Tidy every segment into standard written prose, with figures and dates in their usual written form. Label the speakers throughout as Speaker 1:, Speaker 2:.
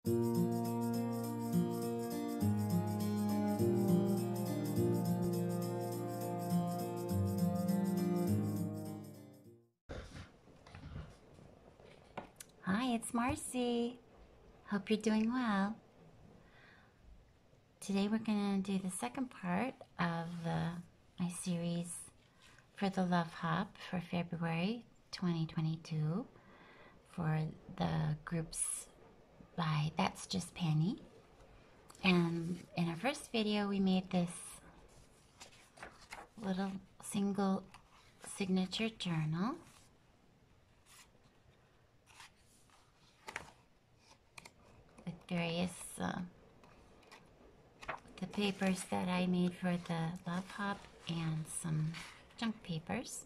Speaker 1: Hi, it's Marcy. Hope you're doing well. Today we're going to do the second part of my series for the Love Hop for February 2022 for the groups by That's Just Penny. And in our first video we made this little single signature journal. With various the papers that I made for the Love Hop and some junk papers.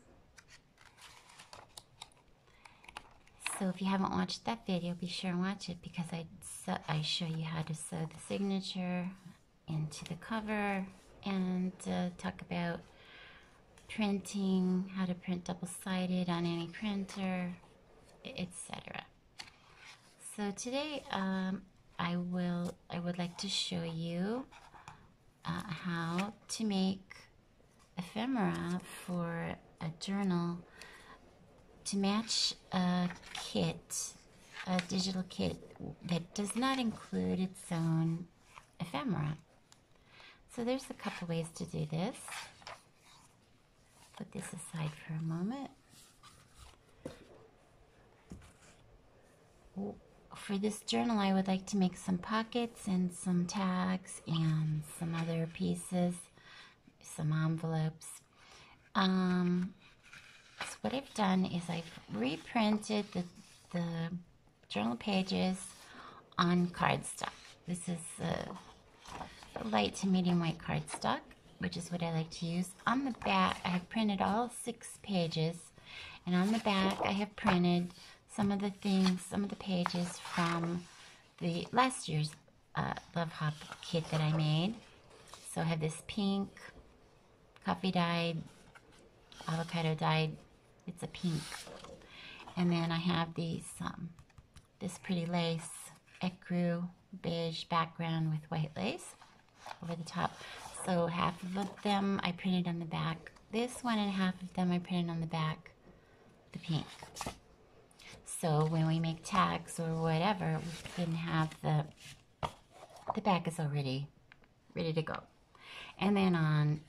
Speaker 1: So if you haven't watched that video, be sure and watch it because I show you how to sew the signature into the cover and talk about printing, how to print double-sided on any printer, etc. So today I would like to show you how to make ephemera for a journal to match a kit, a digital kit that does not include its own ephemera. So there's a couple ways to do this. Put this aside for a moment. For this journal, I would like to make some pockets and some tags and some other pieces, some envelopes. So what I've done is I've reprinted the journal pages on cardstock. This is a light to medium white cardstock, which is what I like to use. On the back, I have printed all 6 pages, and on the back, I have printed some of the things, some of the pages from the last year's Love Hop kit that I made. So I have this pink, coffee dyed, avocado dyed, it's a pink. And then I have these, this pretty lace, ecru beige background with white lace over the top. So half of them I printed on the back. This one and half of them I printed on the back, the pink. So when we make tags or whatever, we can have the back is already ready to go. And then on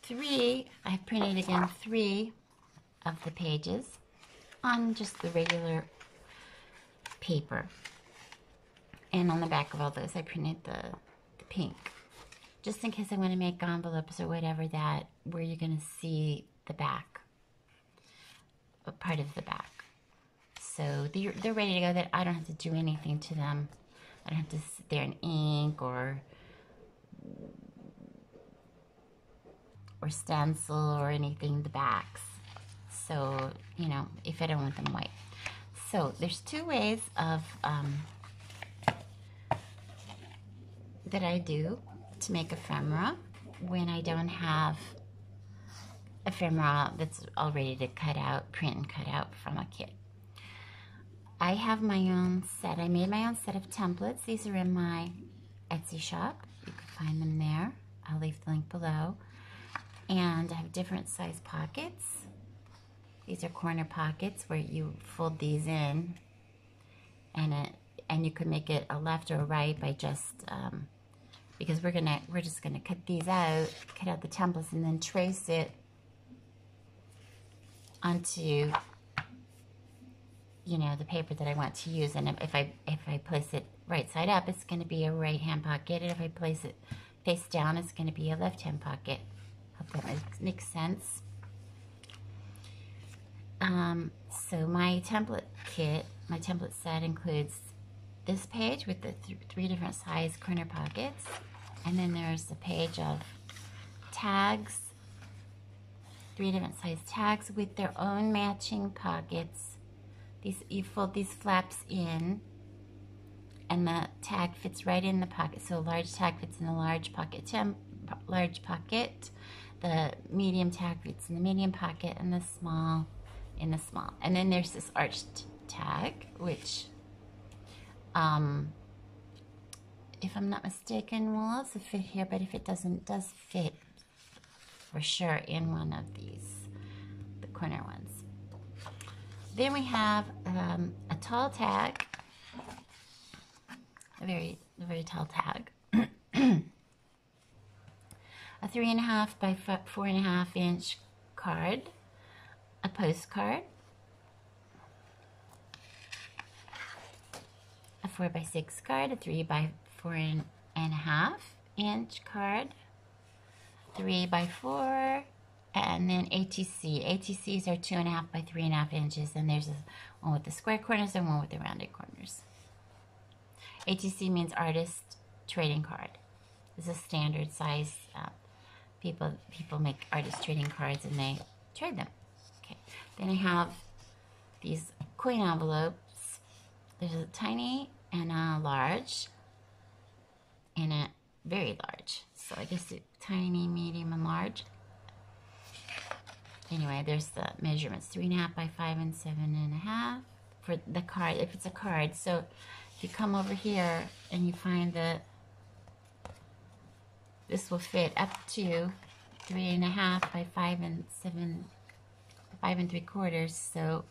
Speaker 1: 3, I've printed again 3 of the pages on just the regular paper. And on the back of all those, I printed the pink. Just in case I want to make envelopes or whatever that, where you're going to see the back, a part of the back. So they're ready to go, that I don't have to do anything to them. I don't have to sit there and ink or stencil or anything, the backs. So, you know, if I don't want them white. So there's 2 ways of that I do to make ephemera when I don't have ephemera that's all ready to cut out, print and cut out from a kit. I have my own set. I made my own set of templates. These are in my Etsy shop. You can find them there. I'll leave the link below. And I have different size pockets. These are corner pockets where you fold these in, and you could make it a left or a right by just because we're just gonna cut these out, cut out the templates, and then trace it onto, you know, the paper that I want to use. And if I place it right side up, it's going to be a right hand pocket, and if I place it face down, it's going to be a left hand pocket. Hope that makes sense. So my template kit, my template set includes this page with the 3 different size corner pockets, and then there's a page of tags, 3 different size tags with their own matching pockets. You fold these flaps in, and the tag fits right in the pocket. So a large tag fits in the large pocket, the medium tag fits in the medium pocket, and the small in the small. And then there's this arched tag, which if I'm not mistaken, will also fit here, but if it doesn't, it does fit for sure in one of these, the corner ones. Then we have a tall tag, a very tall tag, a 3.5 by 4.5 inch card, a postcard, a 4 by 6 card, a 3 by 4.5 inch card, 3 by 4, and then ATC. ATCs are 2.5 by 3.5 inches, and there's one with the square corners and one with the rounded corners. ATC means artist trading card. It's a standard size. People make artist trading cards and they trade them. Okay. Then I have these coin envelopes. There's a tiny and a large and a very large. So I guess it's tiny, medium, and large. Anyway, there's the measurements: 3.5 by 5 and 7.5 for the card. If it's a card, so if you come over here and you find that this will fit up to 3.5 by 5 and 5 3/4. So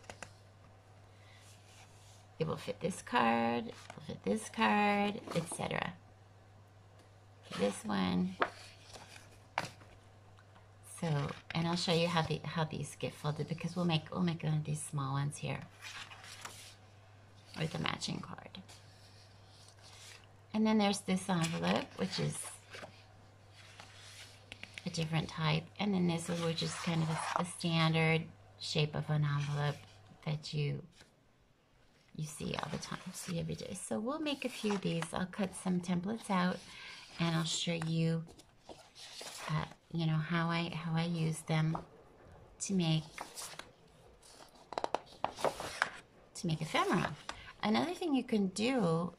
Speaker 1: it will fit this card, it will fit this card, etc. This one. So, and I'll show you how these get folded, because we'll make one of these small ones here with a matching card. And then there's this envelope, which is a different type, and then this one, which is kind of a standard shape of an envelope that you see all the time, see every day. So we'll make a few of these. I'll cut some templates out, and I'll show you, you know, how I use them to make ephemera. Another thing you can do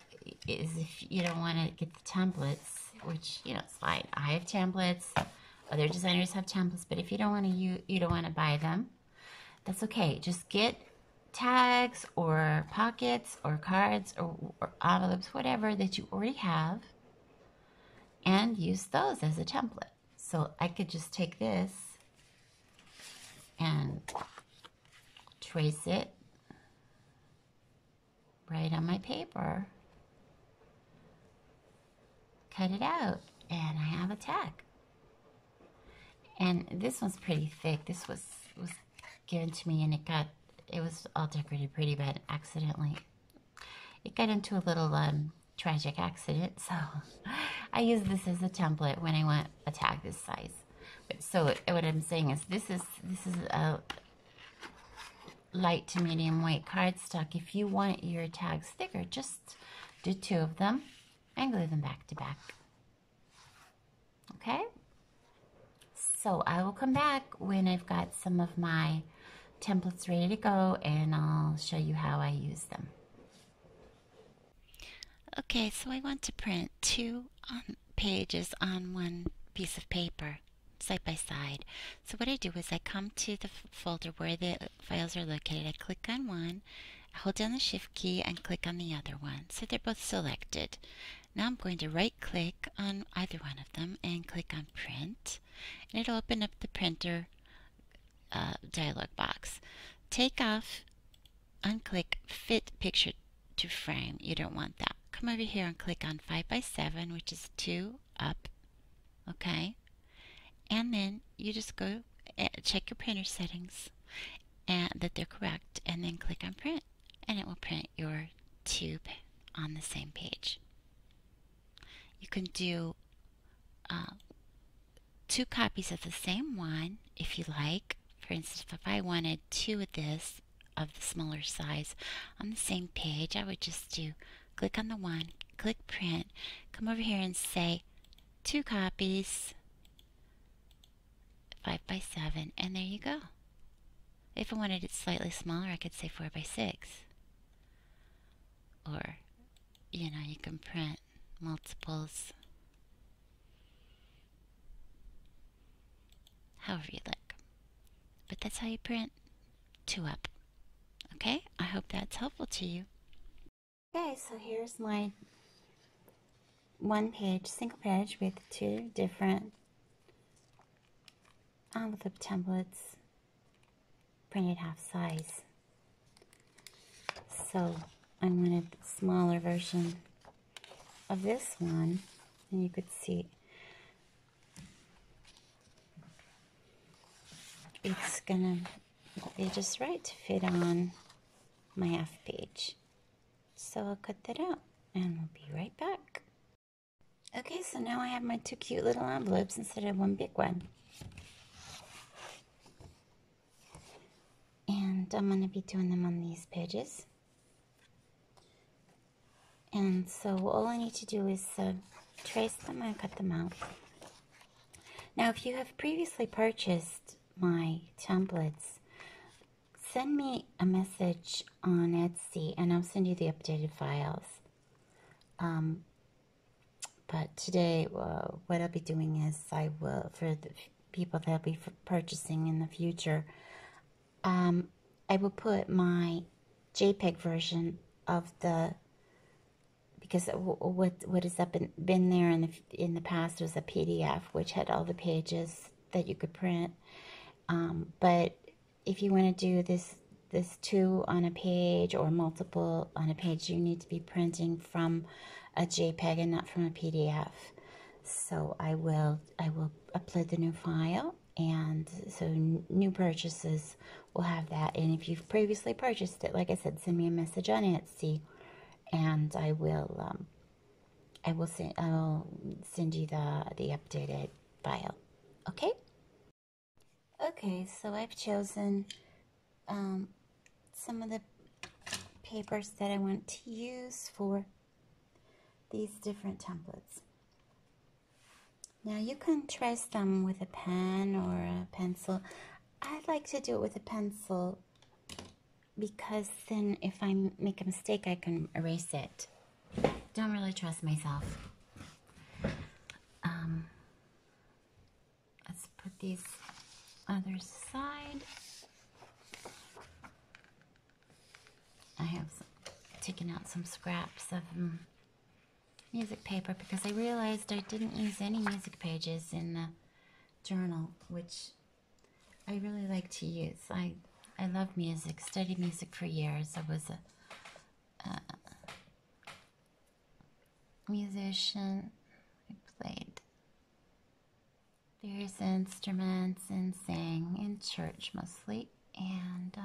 Speaker 1: is, if you don't want to get the templates, which, you know, it's fine. I have templates. Other designers have templates, but if you don't want to you don't want to buy them, that's okay. Just get tags or pockets or cards or envelopes, whatever that you already have, and use those as a template. So I could just take this and trace it right on my paper, cut it out, and I have a tag. And this one's pretty thick. This was given to me, and it was all decorated pretty, but accidentally it got into a little tragic accident. So I use this as a template when I want a tag this size. But so what I'm saying is, this is a light to medium weight cardstock. If you want your tags thicker, just do 2 of them and glue them back to back. Okay? So I will come back when I've got some of my templates ready to go, and I'll show you how I use them. Okay, so I want to print 2 pages on one piece of paper, side by side. So what I do is I come to the folder where the files are located. I click on one, hold down the Shift key, and click on the other one. So they're both selected. Now I'm going to right click on either one of them and click on Print, and it'll open up the printer dialog box. Take off, unclick Fit Picture to Frame. You don't want that. Come over here and click on 5 by 7, which is 2 up. Okay, and then you just go check your printer settings and that they're correct, and then click on Print, and it will print your 2 on the same page. You can do 2 copies of the same one if you like. For instance, if I wanted 2 of this, of the smaller size, on the same page, I would just click on the one, click Print, come over here and say 2 copies, 5 by 7, and there you go. If I wanted it slightly smaller, I could say 4 by 6. Or, you know, you can print multiples however you like. But that's how you print 2 up. Okay, I hope that's helpful to you. Okay, so here's my one page, single page with two different envelope templates printed half size. So I wanted a smaller version of this one, and you could see it's gonna be just right to fit on my half page. So I'll cut that out and we'll be right back. Okay, so now I have my two cute little envelopes instead of one big one. And I'm going to be doing them on these pages. And so all I need to do is trace them and cut them out. Now, if you have previously purchased my templates, send me a message on Etsy and I'll send you the updated files. But today, what I'll be doing is I will, for the people that will be purchasing in the future, I will put my JPEG version of the, because what has been there in the past was a PDF which had all the pages that you could print. But if you want to do this two on a page or multiple on a page, you need to be printing from a JPEG and not from a PDF. So I will upload the new file, and so new purchases will have that. And if you've previously purchased it, like I said, send me a message on Etsy, and I will send you the updated file. Okay. Okay, so I've chosen some of the papers that I want to use for these different templates. Now you can trace them with a pen or a pencil. I like to do it with a pencil because then if I make a mistake I can erase it. Don't really trust myself. Let's put these others aside. I have taken out some scraps of music paper because I realized I didn't use any music pages in the journal, which I really like to use. I love music, studied music for years. I was a musician. I played various instruments and sang in church mostly, and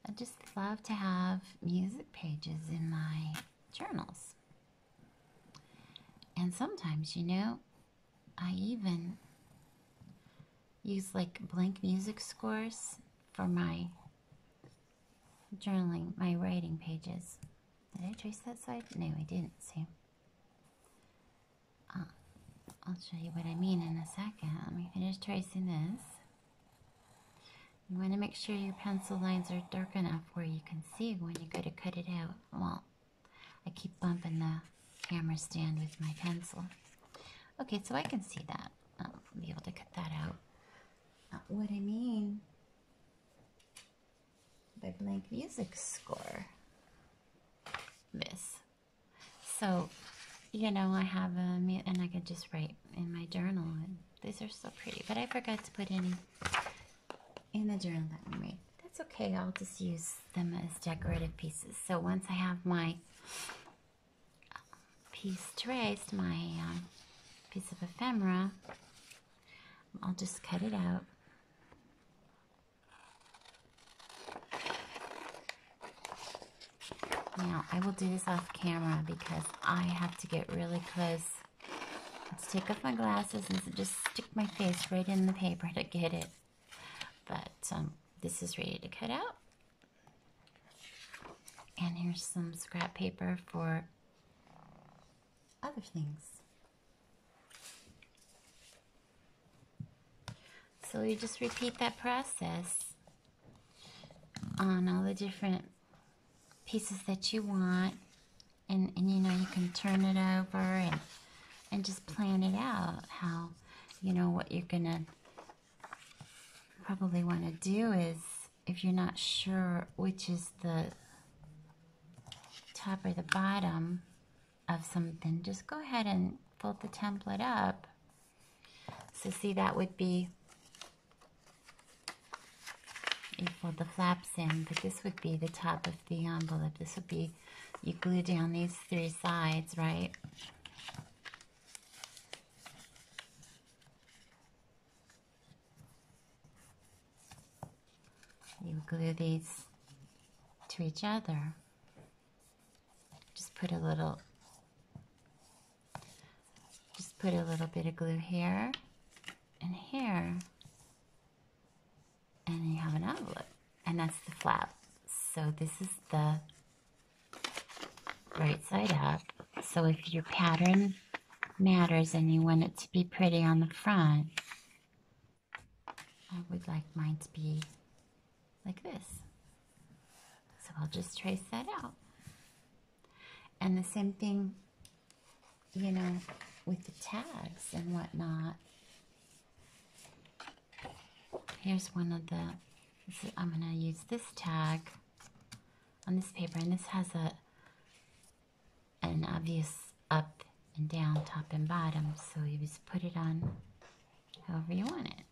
Speaker 1: I just love to have music pages in my journals. And sometimes, you know, I even use like blank music scores for my journaling, my writing pages. Did I trace that side? No, I didn't. See, I'll show you what I mean in a second. Let me finish tracing this. You want to make sure your pencil lines are dark enough where you can see when you go to cut it out. Well, I keep bumping the camera stand with my pencil. Okay, so I can see that. I'll be able to cut that out. What I mean by blank music score, this. So, you know, I have and I could just write in my journal, and these are so pretty, but I forgot to put any in the journal that we made. That's okay, I'll just use them as decorative pieces. So once I have my piece traced, my piece of ephemera, I'll just cut it out. Now, I will do this off camera because I have to get really close. Let's take off my glasses and just stick my face right in the paper to get it. But this is ready to cut out. And here's some scrap paper for other things. So you just repeat that process on all the different pieces that you want, and you know, you can turn it over and just plan it out, how, you know, what you're gonna probably want to do is, if you're not sure which is the top or the bottom of something, just go ahead and fold the template up. So see, that would be, you fold the flaps in, but this would be the top of the envelope. This would be, you glue down these three sides, right? You glue these to each other. Just put a little bit of glue here and here, and then you have an envelope, and that's the flap. So this is the right side up. So if your pattern matters and you want it to be pretty on the front, I would like mine to be like this. So I'll just trace that out. And the same thing, you know, with the tags and whatnot. Here's one of the, I'm going to use this tag on this paper, and this has an obvious up and down, top and bottom, so you just put it on however you want it.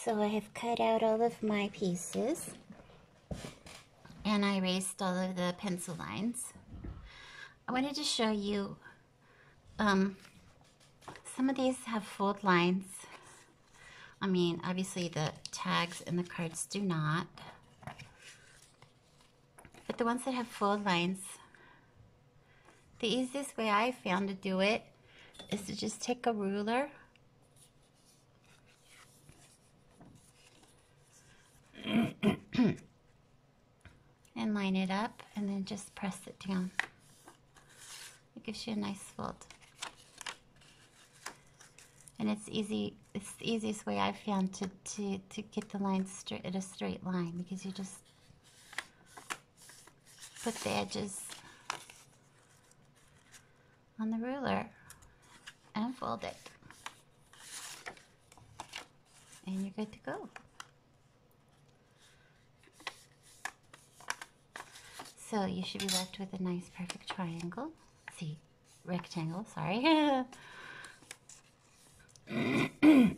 Speaker 1: So I have cut out all of my pieces, and I erased all of the pencil lines. I wanted to show you, some of these have fold lines. I mean, obviously the tags and the cards do not. But the ones that have fold lines, the easiest way I found to do it is to just take a ruler and line it up, and then just press it down. It gives you a nice fold. And it's easy. It's the easiest way I've found to get the lines straight at a straight line, because you just put the edges on the ruler and fold it, and you're good to go. So you should be left with a nice perfect triangle. See, rectangle, sorry. And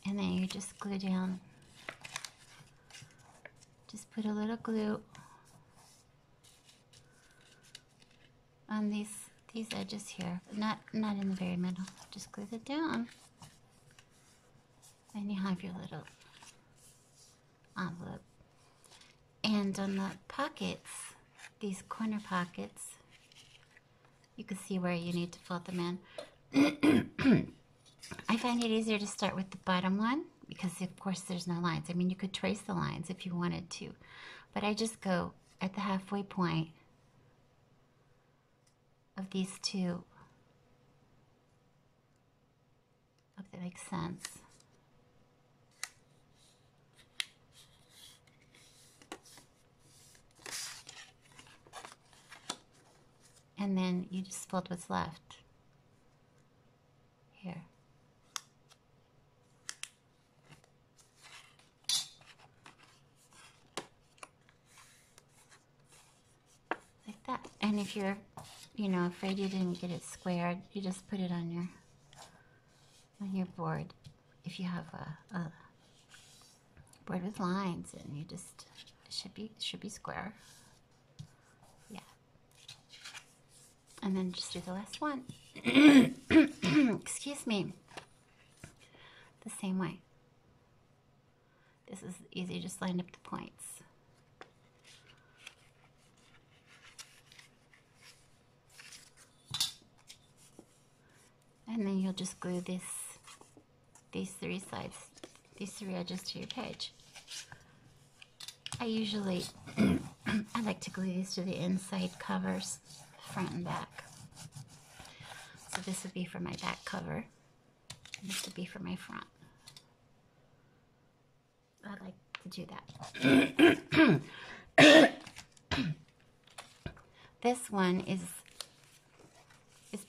Speaker 1: then you just glue down. Just put a little glue on these edges here. Not in the very middle. Just glue it down. And you have your little envelope. And on the pockets, these corner pockets, you can see where you need to fold them in. I find it easier to start with the bottom one, because of course there's no lines. I mean, you could trace the lines if you wanted to, but I just go at the halfway point of these two. Hope that makes sense. And then you just fold what's left here. Like that. And if you're, afraid you didn't get it squared, you just put it on your board. If you have a board with lines, and you just, it should be square. Yeah. And then just do the last one. Excuse me. The same way. This is easy, just line up the points. And then you'll just glue these three sides, these three edges to your page. I usually, I like to glue these to the inside covers, front and back. So this would be for my back cover, and this would be for my front. I like to do that. This one is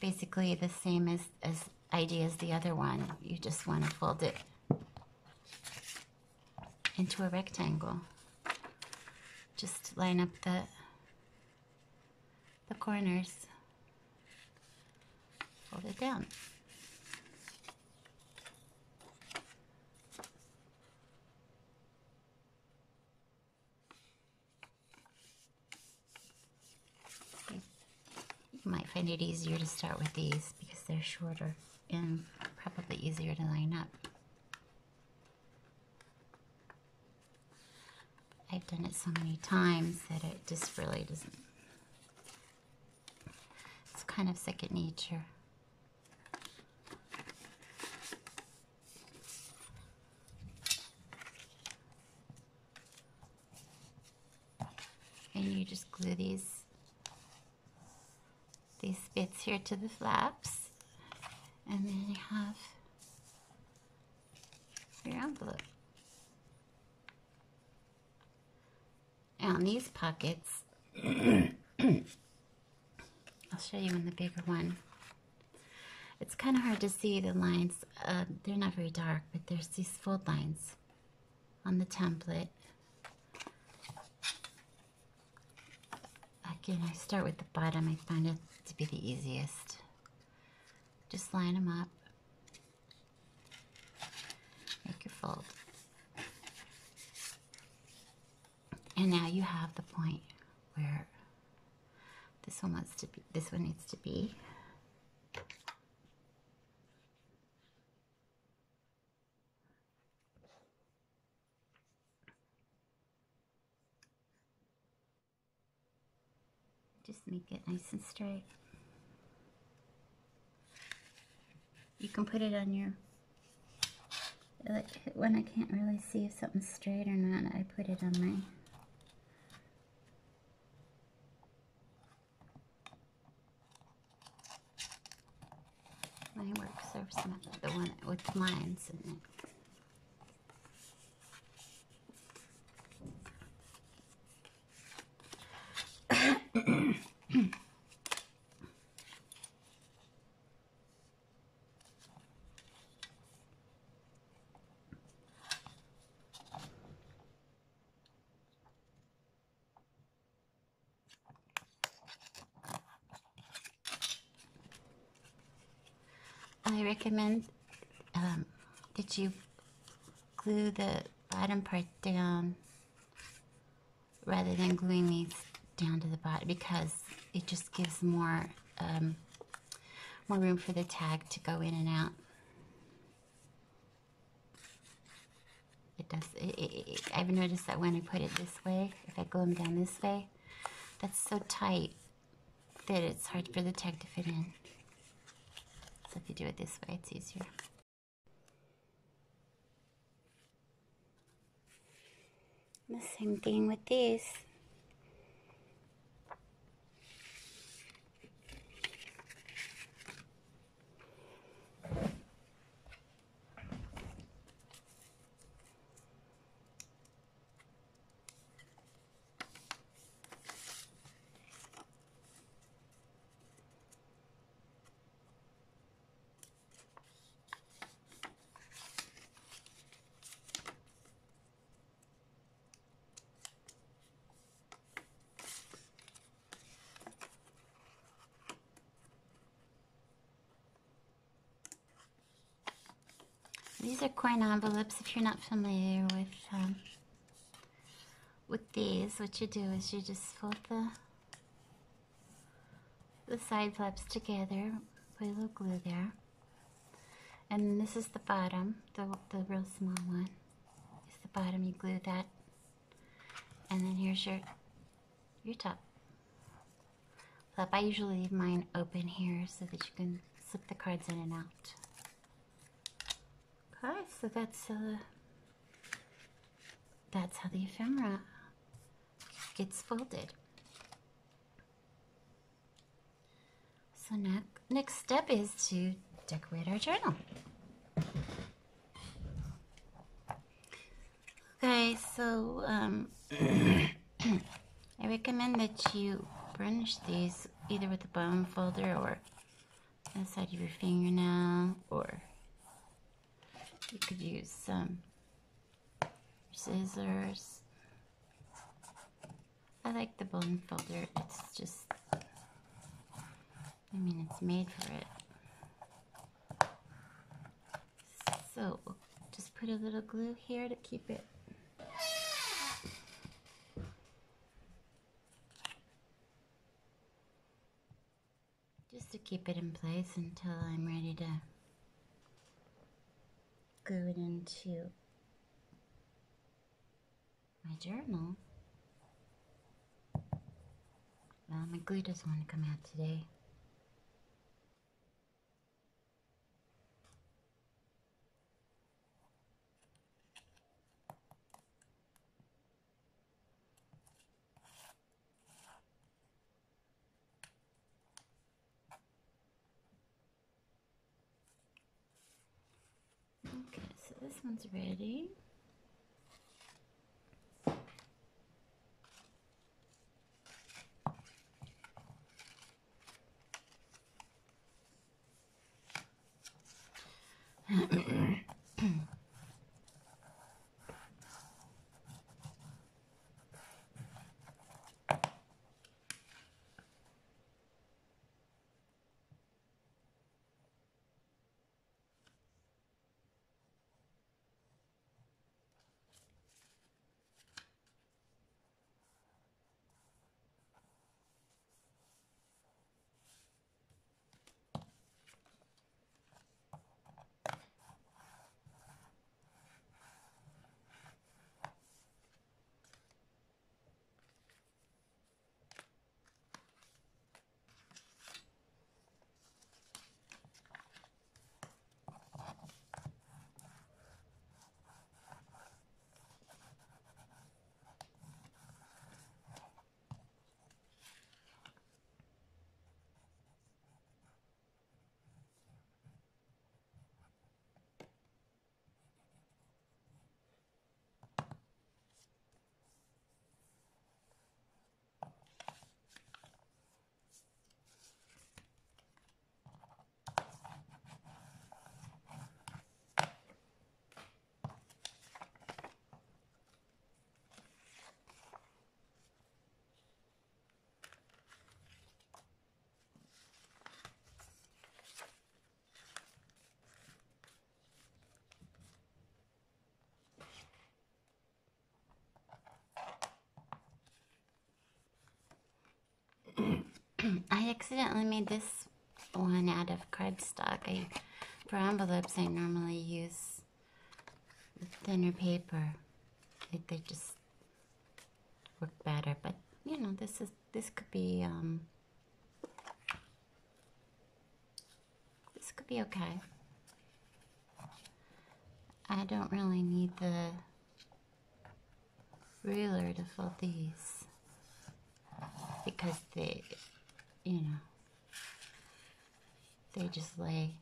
Speaker 1: basically the same as idea as the other one. You just want to fold it into a rectangle. Just line up the corners, fold it down. You might find it easier to start with these because they're shorter and probably easier to line up. I've done it so many times that it just really doesn't. It's kind of second nature. And you just glue these bits here to the flaps, and then you have your envelope. Now in these pockets, I'll show you in the bigger one. It's kind of hard to see the lines. They're not very dark, but there's these fold lines on the template. Again, I start with the bottom. I find it to be the easiest. Just line them up. And now you have the point where this one wants to be, this one needs to be. Just make it nice and straight. You can put it on your, like when I can't really see if something's straight or not, I put it on my work surface mat, the one with lines in it. I recommend that you glue the bottom part down rather than gluing these down to the bottom, because it just gives more more room for the tag to go in and out. It does. I've noticed that when I put it this way, if I glue them down this way, that's so tight that it's hard for the tag to fit in. So if you do it this way, it's easier. The same thing with these. These are coin envelopes. If you're not familiar with these, what you do is you just fold the side flaps together, put a little glue there, and this is the bottom, the real small one. It's the bottom. You glue that, and then here's your top flap. I usually leave mine open here so that you can slip the cards in and out. Okay, so that's how the ephemera gets folded. So next step is to decorate our journal. Okay, so I recommend that you burnish these either with a bone folder or on the side of your fingernail, or you could use some scissors. I like the bone folder. It's just, I mean, it's made for it. So just put a little glue here to keep it. Just to keep it in place until I'm ready to glue it into my journal. Well, my glue doesn't want to come out today. Okay, so this one's ready. I accidentally made this one out of cardstock. For envelopes, I normally use the thinner paper. They just work better, but you know, this could be okay. I don't really need the ruler to fold these because they, you know, they just lay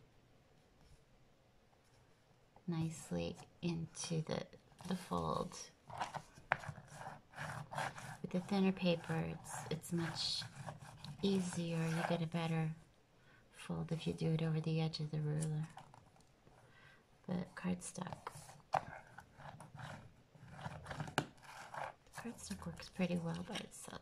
Speaker 1: nicely into the fold. With the thinner paper, it's much easier. You get a better fold if you do it over the edge of the ruler. But cardstock works pretty well by itself.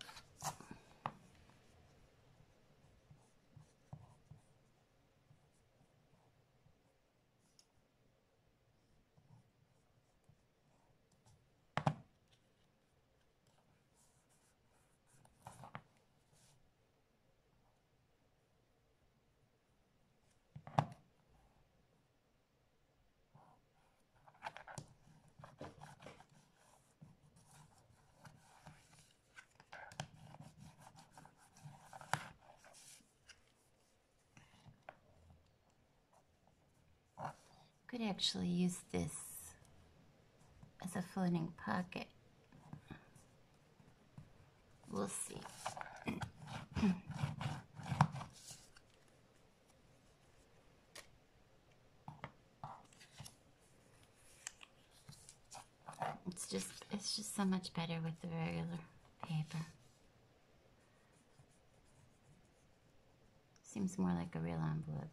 Speaker 1: Could actually use this as a floating pocket. We'll see. It's just so much better with the regular paper. Seems more like a real envelope.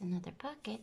Speaker 1: Another pocket.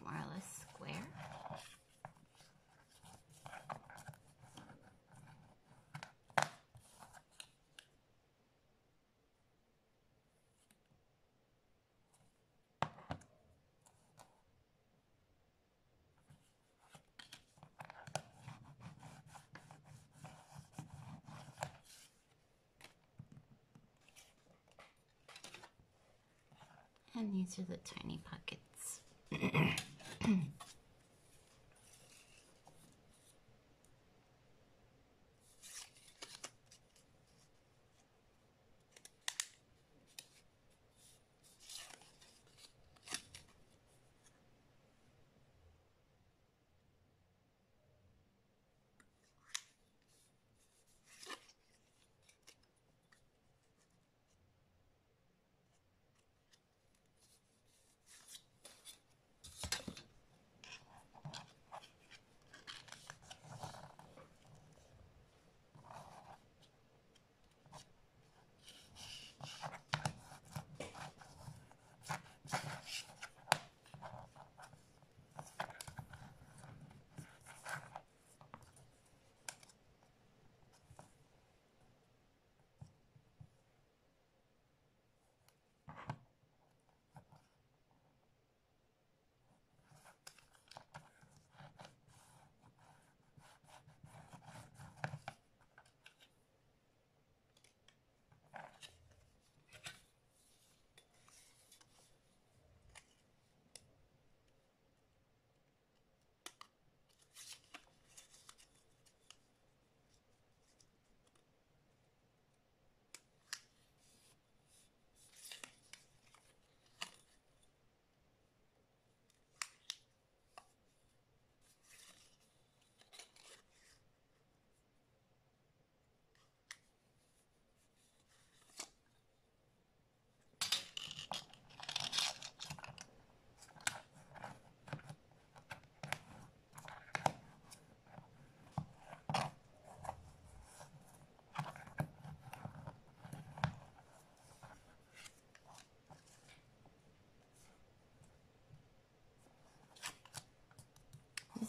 Speaker 1: More or less square. And these are the tiny pockets.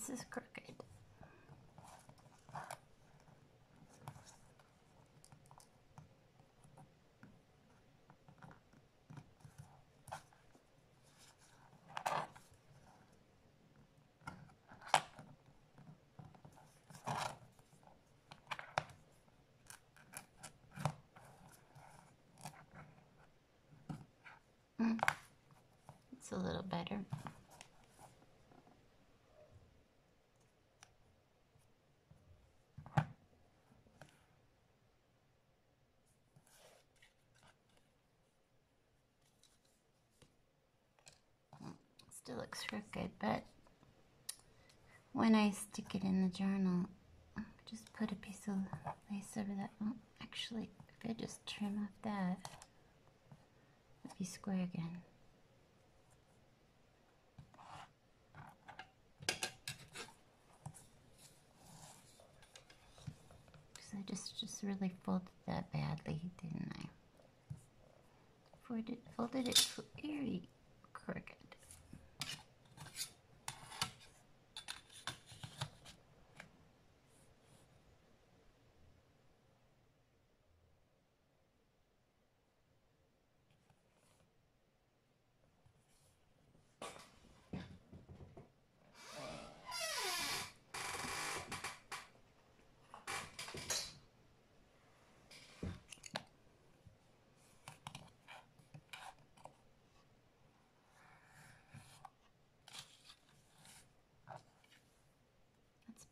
Speaker 1: this is crooked. It's a little better. Still looks crooked, but when I stick it in the journal, just put a piece of lace over that. Oh, actually, if I just trim off that, it'll be square again. Because I just really folded that badly, didn't I? Folded it very crooked.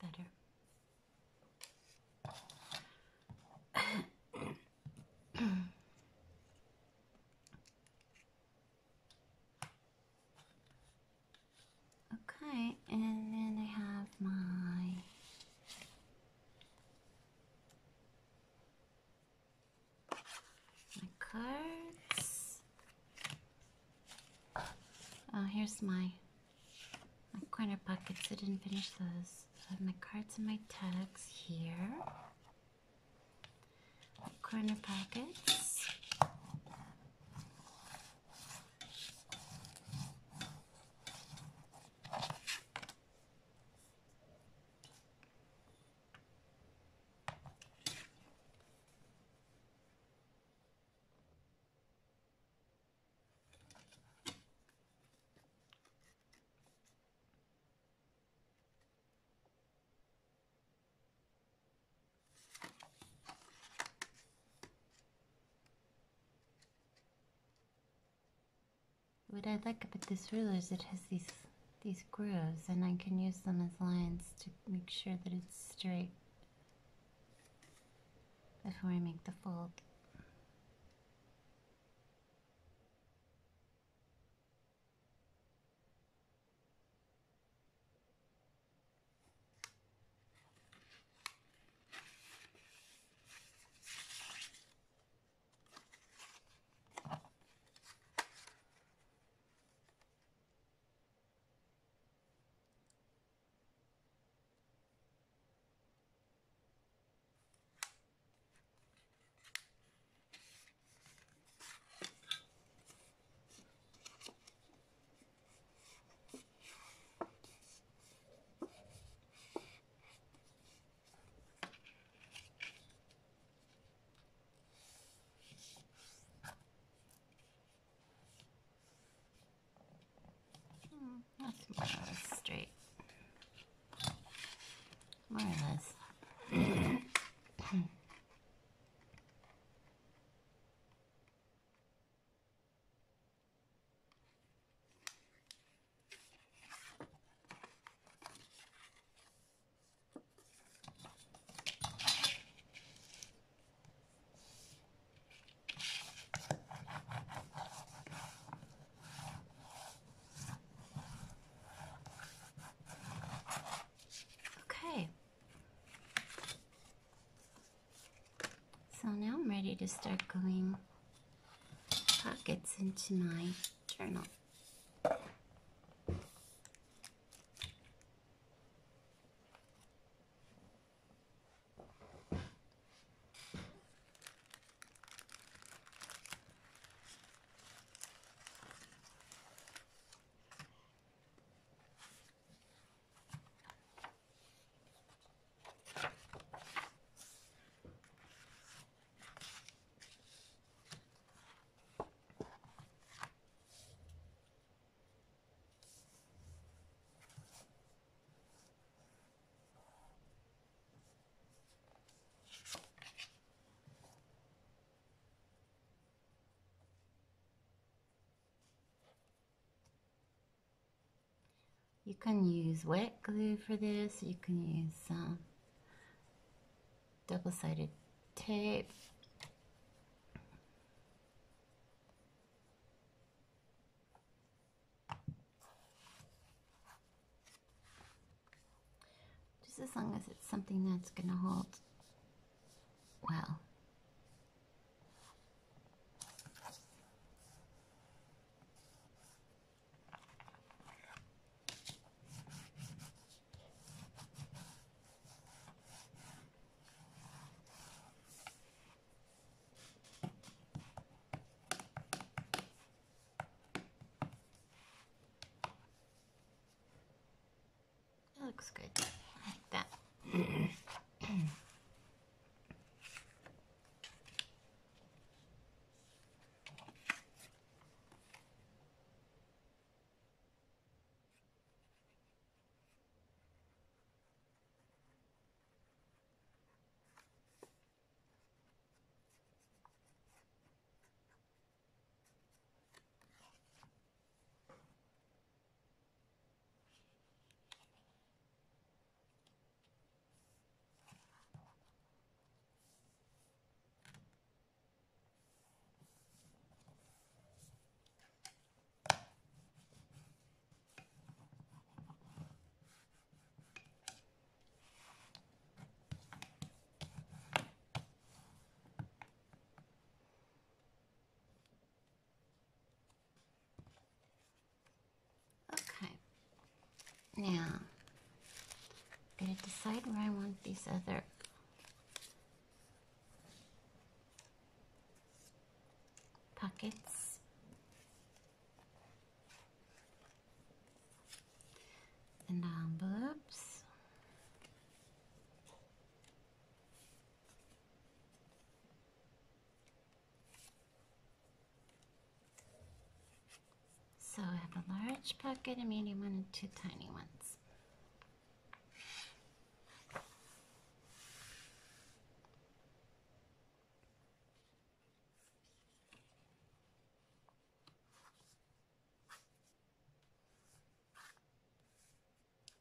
Speaker 1: Better. Okay, and then I have my cards. Oh, here's my corner pockets. I didn't finish those. I have my cards and my tags here. My corner pockets. What I like about this ruler is it has these grooves, and I can use them as lines to make sure that it's straight before I make the fold. That's more or less straight. More or less. Okay. So now I'm ready to start gluing pockets into my journal. You can use wet glue for this. You can use double-sided tape. Just as long as it's something that's going to hold well. That looks good, like that. Okay, now I'm going to decide where I want these other pockets. And envelopes. So I have a large pocket, a medium one, and two tiny ones.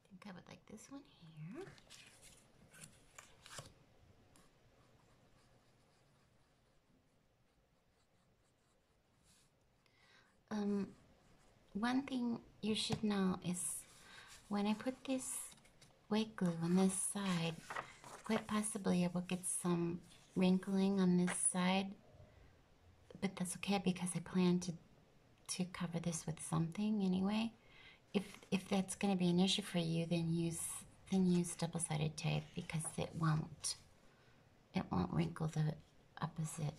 Speaker 1: I think I would like this one here. One thing you should know is when I put this white glue on this side, quite possibly I will get some wrinkling on this side, but that's okay because I plan to cover this with something anyway. If that's going to be an issue for you, then use double-sided tape because it won't wrinkle the opposite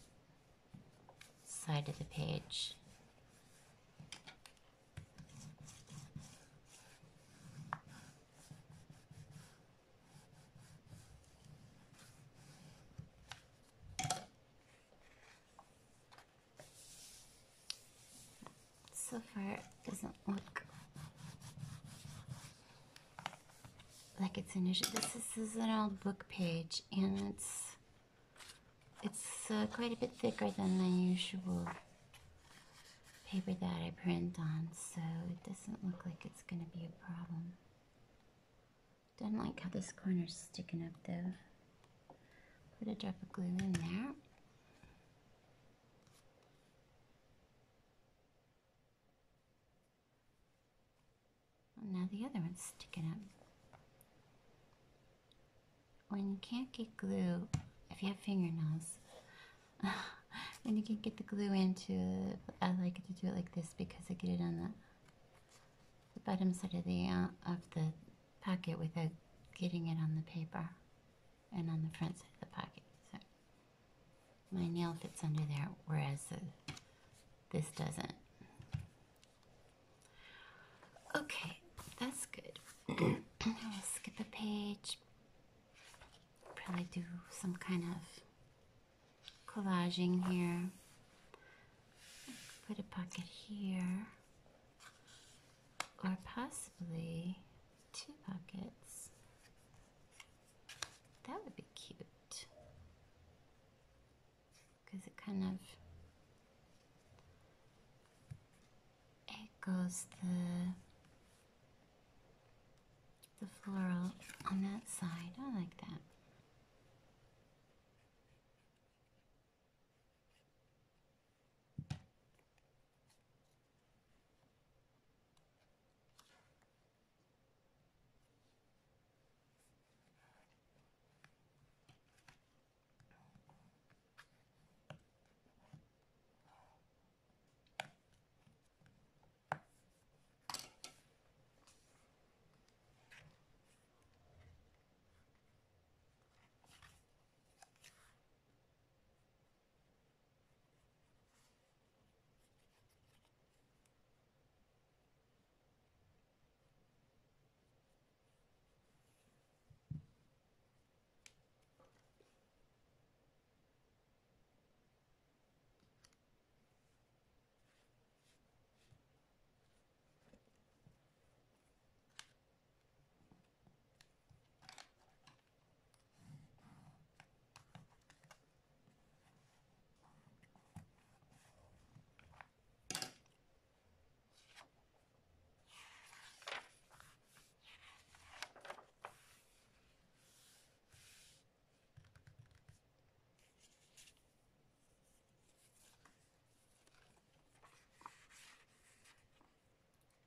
Speaker 1: side of the page. So far, it doesn't look like it's an issue. This is an old book page, and it's quite a bit thicker than the usual paper that I print on, so it doesn't look like it's going to be a problem. Don't like how this corner's sticking up though. Put a drop of glue in there. Now the other one's sticking up. When you can't get glue, if you have fingernails, when you can get the glue into, I like to do it like this because I get it on the bottom side of the pocket without getting it on the paper and on the front side of the pocket. So my nail fits under there, whereas this doesn't. Okay, that's good. I'll skip a page. Probably do some kind of collaging here. Put a pocket here, or possibly two pockets. That would be cute because it kind of echoes the floral on that side. I like that.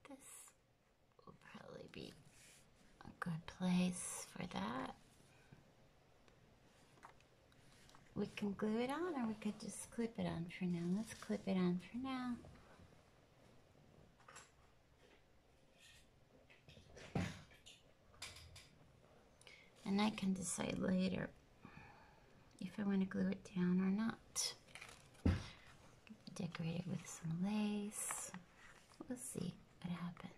Speaker 1: This will probably be a good place for that. We can glue it on, or we could just clip it on for now. Let's clip it on for now. And I can decide later if I want to glue it down or not. Decorate it with some lace. We'll see what happens.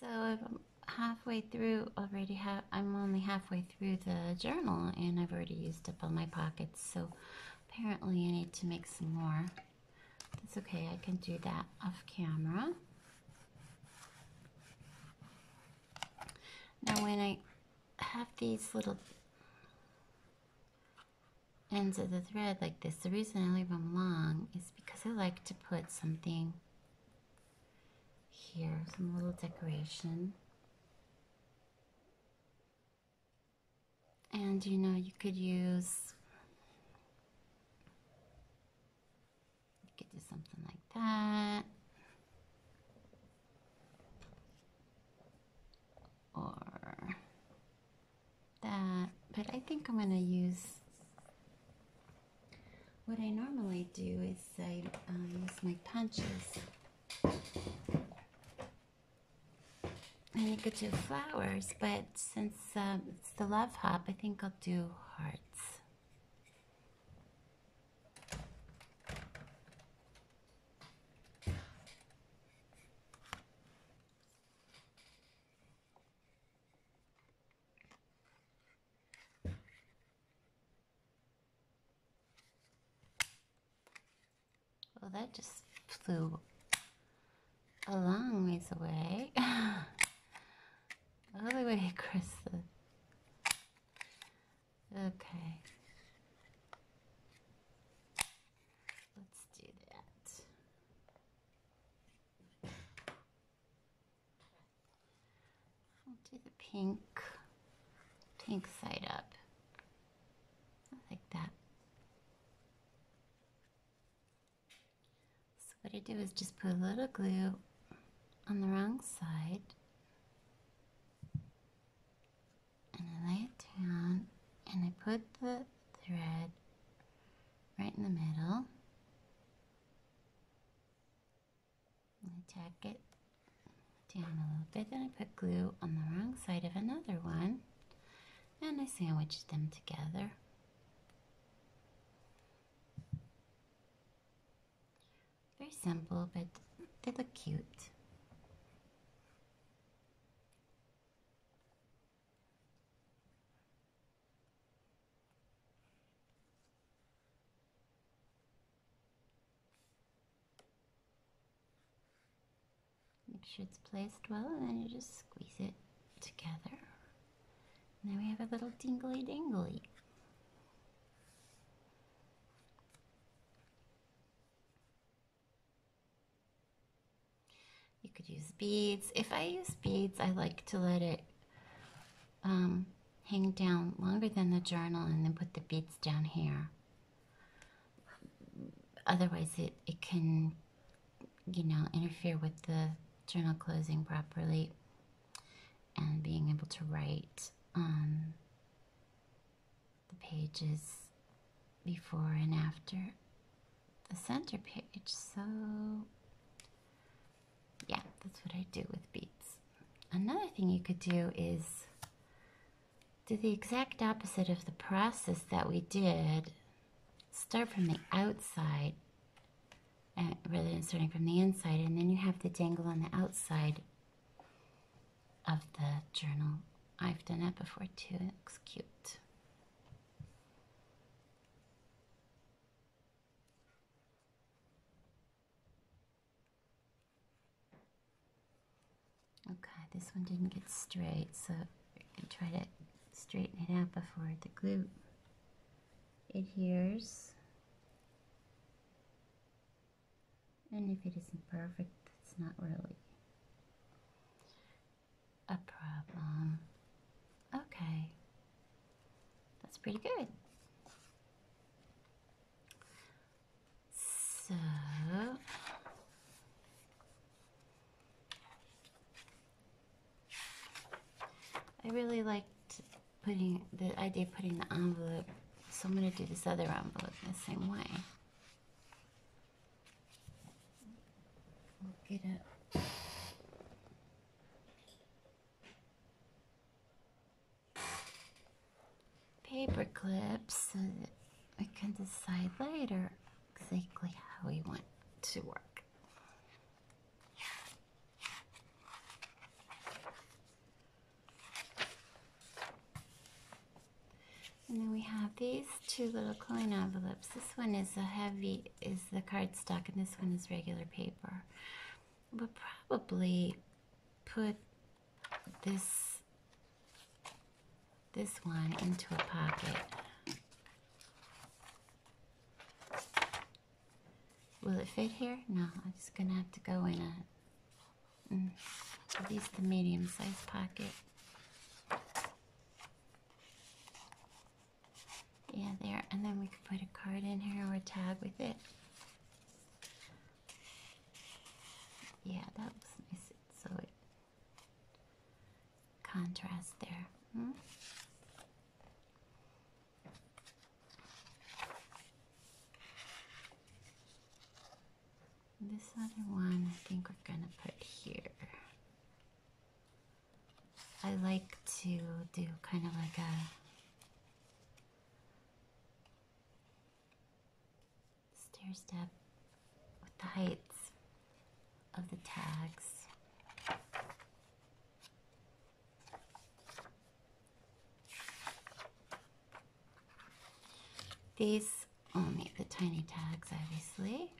Speaker 1: So I'm halfway through already. I'm only halfway through the journal, and I've already used up all my pockets. So apparently I need to make some more. That's okay. I can do that off camera. Now, when I have these little ends of the thread like this, the reason I leave them long is because I like to put something here, some little decoration. And you know, you could do something like that, or that, but I think I'm going to use, what I normally do is I use my punches. And you could do flowers, but since it's the love hop, I think I'll do hearts. Well, that just flew a long ways away. All the way across the... Okay. Let's do that. I'll do the pink side up. Like that. So what I do is just put a little glue on the wrong side. And I lay it down, and I put the thread right in the middle. And I tack it down a little bit, then I put glue on the wrong side of another one, and I sandwich them together. Very simple, but They look cute. Make sure it's placed well, and then you just squeeze it together. And then we have a little dingly dingly. You could use beads. If I use beads, I like to let it hang down longer than the journal and then put the beads down here. Otherwise, it can, you know, interfere with the journal closing properly and being able to write on the pages before and after the center page. So yeah, that's what I do with beads. Another thing you could do is do the exact opposite of the process that we did. Start from the outside rather than starting from the inside, and then you have the dangle on the outside of the journal. I've done that before too. It looks cute. Okay, this one didn't get straight, so I can try to straighten it out before the glue adheres. And if it isn't perfect, it's not really a problem. Okay, that's pretty good. So I really liked putting the idea of putting the envelope, so I'm going to do this other envelope in the same way. We'll get a paper clip so that we can decide later exactly how we want to work. And then we have these two little coin envelopes. This one is the cardstock, and this one is regular paper. We'll probably put this one into a pocket. Will it fit here? No, I'm just gonna have to go in at least the medium-sized pocket. Yeah, there, and then we could put a card in here or a tag with it. Yeah, that looks nice. So it contrasts there. This other one, I think we're gonna put here. I like to do kind of like a stair step with the heights of the tags. These only the tiny tags, obviously.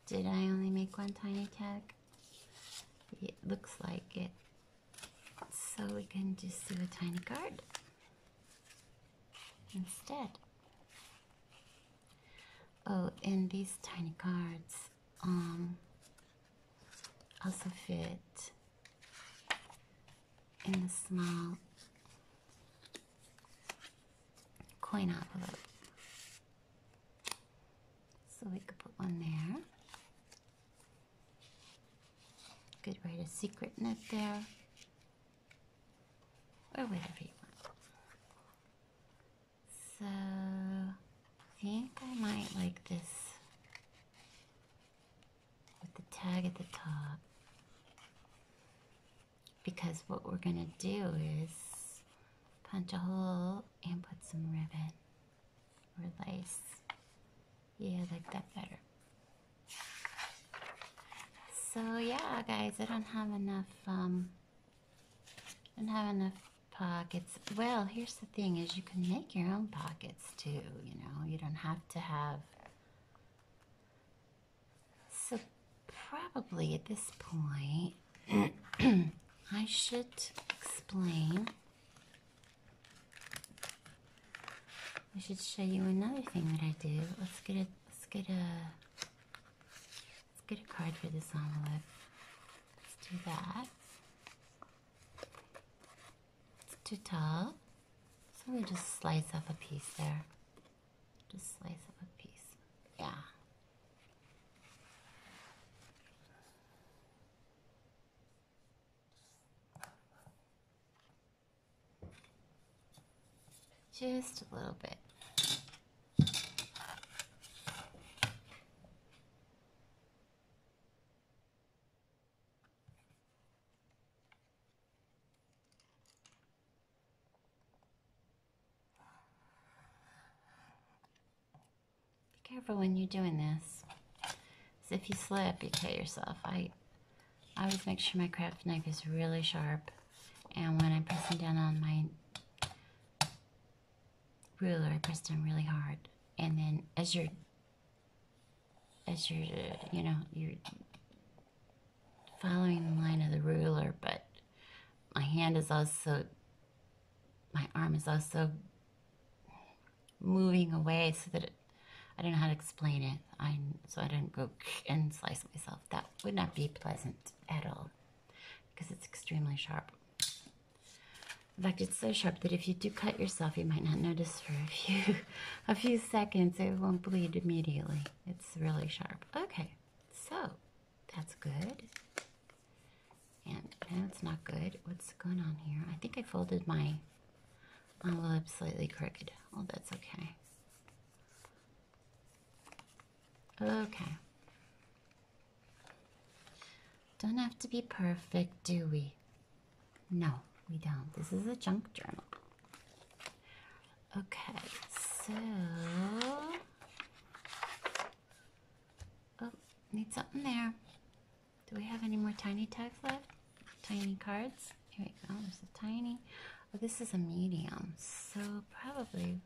Speaker 1: Did I only make one tiny tag? It looks like it. So we can just do a tiny card instead. Oh, and these tiny cards also fit in the small coin envelope. So we could put one there. Could write a secret note there, or whatever you want. So I think I might like this with the tag at the top, because what we're gonna do is punch a hole and put some ribbon. or lace. Yeah, I like that better. So yeah, guys, I don't have enough pockets. Well, here's the thing is you can make your own pockets too, you know. You don't have to have. So probably at this point I should explain. I should show you another thing that I do. Let's get a card for this envelope. Let's do that. It's too tall, so we'll just slice off a piece there. Just slice off a piece. Yeah. Just a little bit. Be careful when you're doing this. Because if you slip, you cut yourself. I always make sure my craft knife is really sharp. And when I'm pressing down on my ruler, I press down really hard. And then as you're you know, you're following the line of the ruler, but my arm is also moving away so that I don't know how to explain it. So I don't go and slice myself. That would not be pleasant at all because it's extremely sharp. In fact, it's so sharp that if you do cut yourself, you might not notice for a few seconds. It won't bleed immediately. It's really sharp. Okay, so that's good. And no, it's not good. What's going on here? I think I folded my envelope slightly crooked. Oh, that's okay. Okay. Don't have to be perfect, do we? No, we don't. This is a junk journal. Okay, so... Oh, need something there. Do we have any more tiny tags left? Tiny cards? Here we go. There's a tiny... Oh, this is a medium, so probably...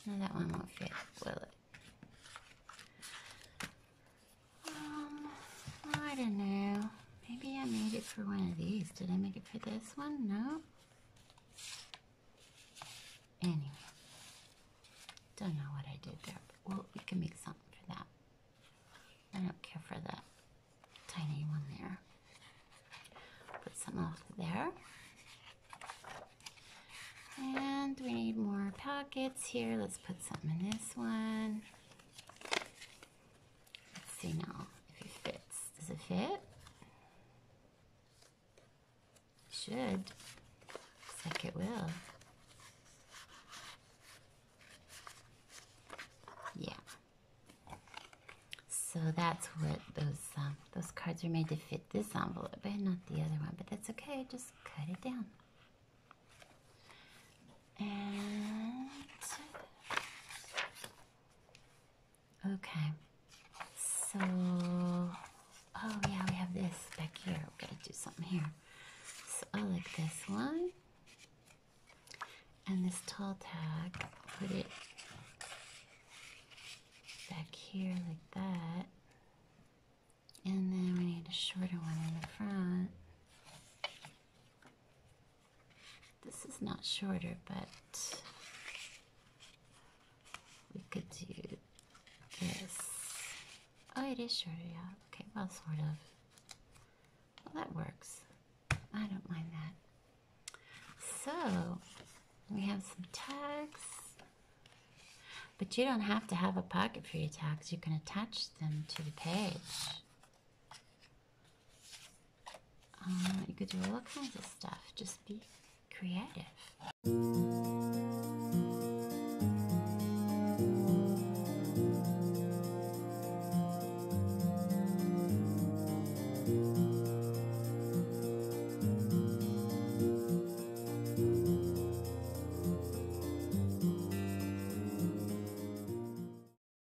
Speaker 1: No, that one won't fit, will it? I don't know. Maybe I made it for one of these. Did I make it for this one? No? Anyway. Don't know what I did there. But well, we can make something for that. I don't care for that tiny one there. Put some off there. And we need more pockets here. Let's put something in this one. Let's see now if it fits. Does it fit? It should. Looks like it will. Yeah. So that's what those cards are made to fit this envelope, but not the other one. But that's okay. Just cut it down. And okay. So, oh yeah, we have this back here. We've got to do something here. So I like this one. And this tall tag, put it back here like that. And then we need a shorter one in the front. This is not shorter, but we could do this. Oh, it is shorter, yeah. Okay, well, sort of. Well, that works. I don't mind that. So, we have some tags. But you don't have to have a pocket for your tags. You can attach them to the page. You could do all kinds of stuff. Just be creative.